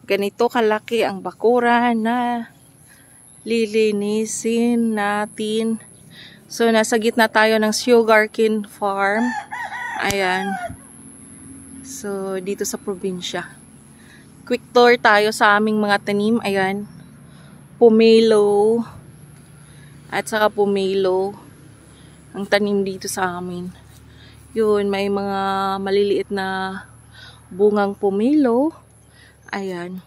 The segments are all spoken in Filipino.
Ganito kalaki ang bakuran na lilinisin natin. So, nasa gitna tayo ng sugarcane farm. Ayan. So, dito sa probinsya. Quick tour tayo sa aming mga tanim. Ayan. Pomelo. At saka pomelo. Ang tanim dito sa amin. Yun, may mga maliliit na bungang pomelo. Ayan.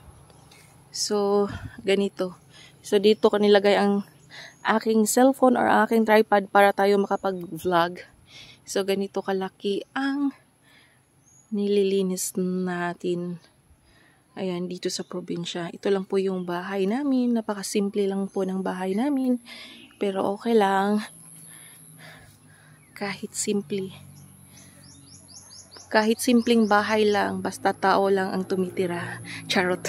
So, ganito. So, dito ko nilagay ang aking cellphone or aking tripod para tayo makapag-vlog. So, ganito kalaki ang nililinis natin. Ayan, dito sa probinsya. Ito lang po yung bahay namin. Napakasimple lang po ng bahay namin. Pero okay lang. Kahit simple. Kahit simpleng bahay lang. Basta tao lang ang tumitira. Charot.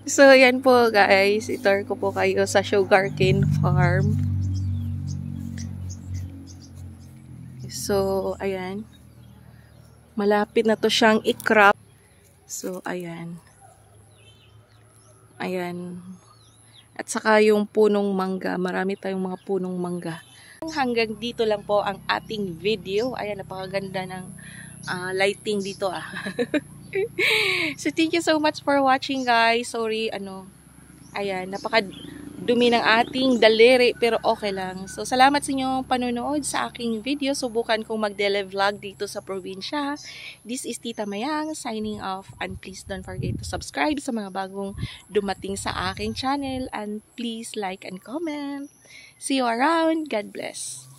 So, yan po guys. Itur ko po kayo sa sugarcane farm. So, ayan. Malapit na to siyang i-crop. So, ayan. Ayan. At saka yung punong mangga. Marami tayong mga punong mangga. Hanggang dito lang po ang ating video. Ayan, napakaganda ng lighting dito So, thank you so much for watching guys. Sorry, ayan, napakadumi ng ating daliri, pero okay lang. So, salamat sa inyong panonood sa aking video. Subukan kong mag-vlog dito sa probinsya. This is Tita Mayang, signing off. And please don't forget to subscribe sa mga bagong dumating sa aking channel. And please like and comment. See you around. God bless.